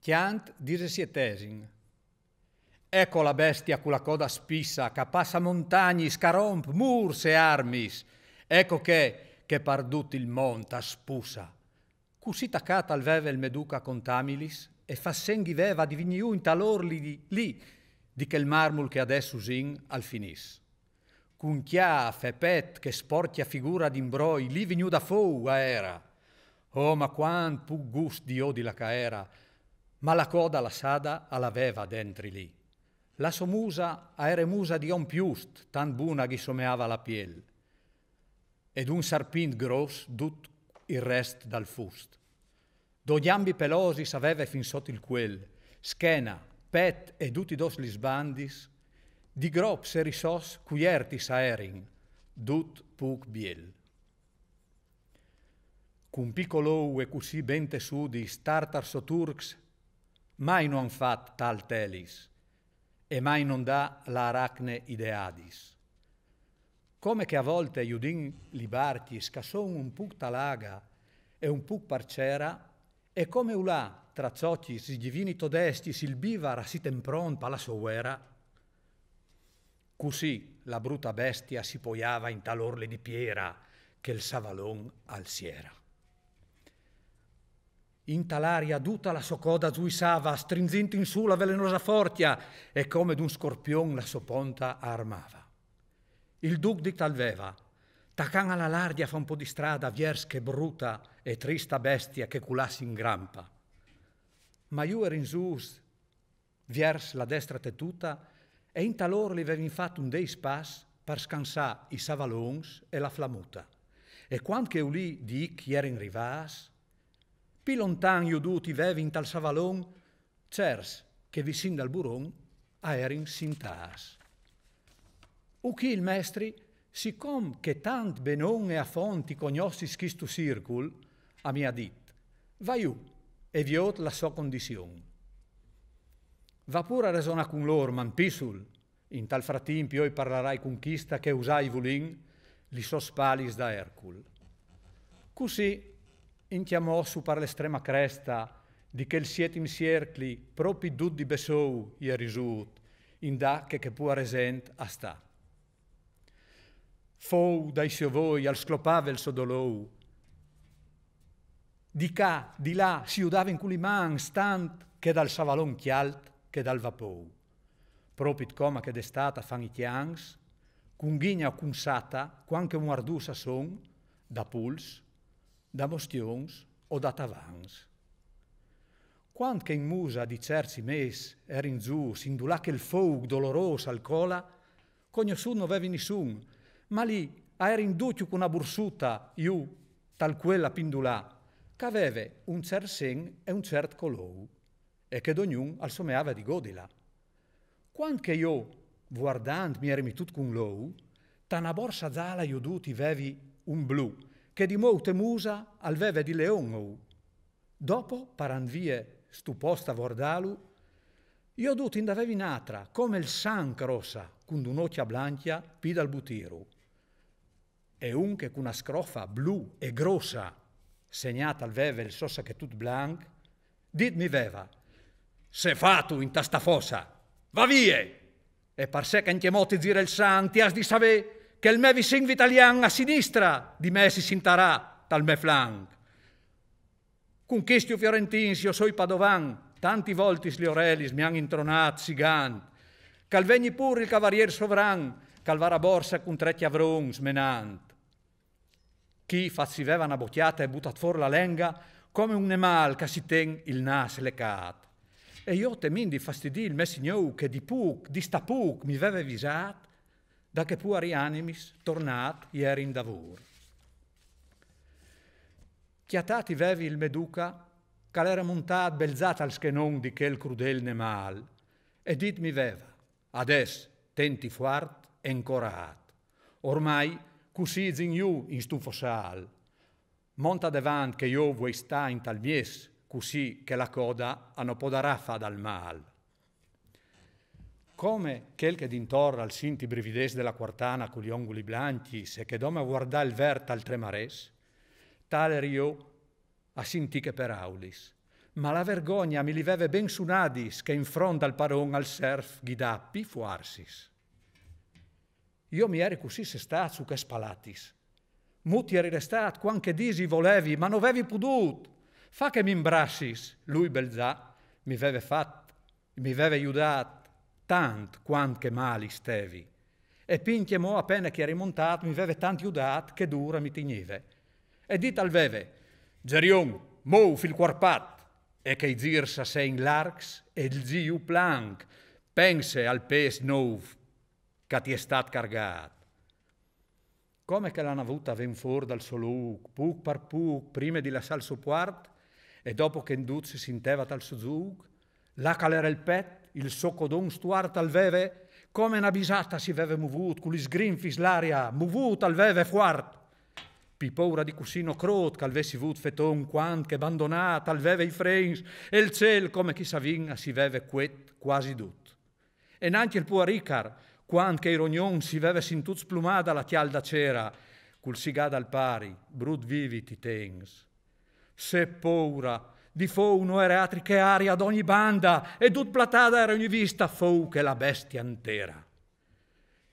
Chiant XVII. Ecco la bestia con la coda spissa, che passa montagni, scaromp, murs e armis. Ecco che pardut il monta spusa. Così taccata al veve il meduca contamilis, e fa senghi veva di vigniu in talorli lì, di che il marmul che adesso usin al finis. Cun chiaf e pet che sporchia figura d'imbroi, lì vigniu da fou aera. Oh, ma quant pu gust di odi la caera, ma la coda la sada all'aveva dentri lì. La somusa aere musa di on piust, tan buna che someava la piel. Ed un sarpint gros dut il rest dal fust. Do giambi pelosi s'aveva fin sotto il quel, schena, pet e tutti dos li sbandis, di grop se risos cuiertis aerin, dut puc biel. Cun piccolo e così ben tesudis, tartars o turcs, mai non han fat tal telis, e mai non dà la aracne ideadis. Come che a volte iudin libartis, che son un puc talaga e un puc parcera, e come ulà tra zocchis i divini todestis il bivara si tempron pa la sowera, così la bruta bestia si poiava in talorle di piera che il savalon al siera. In tal'aria tutta la so coda zuisava, strinzint in su la velenosa fortia, e come d'un scorpion la so ponta armava. Il duc di talveva, tacan alla lardia fa un po' di strada, viers che bruta e trista bestia che culassi in grampa. Ma io ero in sus, viers la destra tetuta, e in talor li avevin fatto un dei spas per scansà i savalons e la flamuta. E quando che ulì di chi era in rivas, pi lontan io duti vevi in tal savalon, cers che vicin dal buron a erin sintas. U chi il mestri, siccom che tant benon e a fonti cognossis chistu circul, a mia dit, vai u e viot la so condizion. Va pure a resona con lor, man pisul, in tal fratin pioi parlarai con chista che usai vulin, li so spalis da Ercul. Così inchiamò su per l'estrema cresta di che il siete in cercli propi dud di besou i risut, in da che può resent a sta. Fou dai siovoi al sclopavel sodolou, di ca, di là, si udava in culiman, stant che dal savalon chialt, che dal vapou. Propit coma che d'estata fan i chians, cun ghigna o cun sata, quanche un ardusa son, da puls, da mostions o da tavans. Quant che in musa di cerci mes era in giù, s'indulà che il foug doloroso al cola, cognosciut non avevi nessun, ma lì era in duccio con una bursuta, iu, tal quella pindulà, che aveve un cer sen e un cert colou, e che d'ognun al someava di godila. Quant che io, guardant, mi eri tut con lou, tana borsa zala io duti vevi un blu, che di molte musa al veve di leon ou. Dopo, paran vie stuposta vordalu, io duti indavevi un'altra, come il san rossa, con un'occhia blanchia, pi dal butiru. E un che con una scrofa blu e grossa, segnata al veve il sossa che tut blanc, dit mi veva, se fatu in tasta fossa, va vie! E par sé che inchiamotti zire il san, ti has di sapere che il me vi sing vitalian a sinistra, di me si sintarà tal me flanc. Con chistio fiorentin, io soi padovan, tanti volti li orelis mi han intronat sigant, cal vegni pur il cavalier sovran, cal vara borsa con tre chiavrons menant. Chi fazziveva una bocchiata e buttat for la lenga come un nemal che si ten il nas lecat. E io temin di fastidì il me signou che di sta puc mi veve visat, da che puari animis tornat ieri in davur. Chiatati vevi il meduca, cal era montat belzat al schenon di quel crudel nemal, e dit mi veva, ades tenti fuart e incorat. Ormai così zignu in stu fossal. Monta devant che io vuoi sta in tal mies, così che la coda non podarà fa dal mal. Come quel che d'intorno al sinti brivides della quartana con gli onguli blanchi, se che dome guardà il vert al tremares, tale rio a sinti che per aulis. ma la vergogna mi li veve ben sunadis che in fronte al paron al surf ghidappi fuarsis. Io mi eri così se stat su che spalatis. Muti eri restat quanche disi volevi, ma non avevi pudut. Fa che mi imbrassis. Lui belzà mi veve aiutat tant quant che mali stevi. E pinche mo appena che eri montato mi veve tant aiutat che dura mi tignive. E dit al veve, Gerion, mo fil quarpat, e che i zirsa se in l'arcs e il ziu plank, pense al pes nou che ti è stat cargat. Come che l'hanno avuta ven fuori dal soluc, puc per puc, prima di lasciare il suo quart, e dopo che induzzi si inteva dal suo zug, là calera il pet, il suo codon stuart al veve, come una bisata si veve muvut, con gli sgrinfis l'aria, muvut al veve fuart. Pi paura di cusino crot, che avessi vut feton quant che abbandonat, al veve i freins, e il ciel, come chi s'avinga, si veve quet quasi dut. E neanche il puaricar, quant che i rognon si veve sintut splumata la chialda cera, col sigad al pari, brut vivi ti tens. Se paura, di fou no era altri che aria ad ogni banda, e tut platada era ogni vista fou che la bestia intera.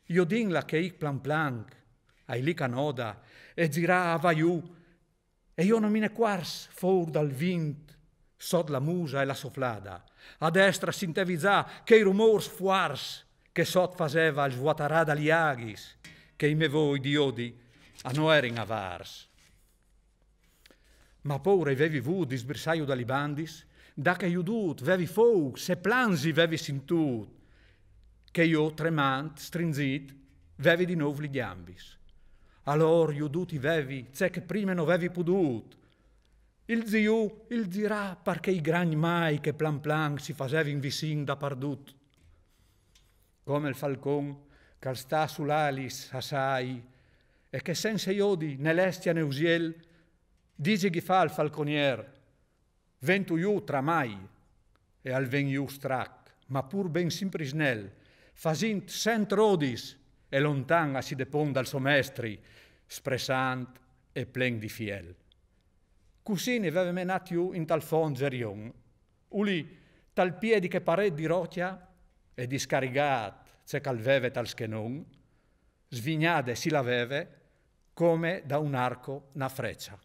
Io dinla che ich plan plank, ai lì canoda, e girà a vaiù, e io non mi ne quars for dal vint, sod la musa e la soflada, a destra s'intevizà che i rumors fuars, che sot faceva il svuotarà dagli aghis, che i me voi diodi a no erin avars. Ma paura vevi vu di sbirsaio dagli bandis, da che iudut, vevi fou, se plansi vevi sintut, che io tremant, strinzit, vevi di nuovo gli gambis. Allor iuduti vevi, c'è che prima non vevi pudut. Il ziu, il zirà, perché i grani mai che plan plan si facevi in visin da pardut. Come il falcon che sta sull'alis assai, e che senza iodi né l'estia né usiel, dice chi fa al falconier, ventu iu tramai, e al ven iu strac, ma pur ben simprisnel, fasint cent rodis, e lontan si depon dal suo mestri, spressant e plen di fiel. Cusì ne aveva menat iu in tal fond Gerion, uli tal piedi che pared di roccia, e discarigat, c'è calveve tal schenon, svignade si laveve, come da un arco una freccia.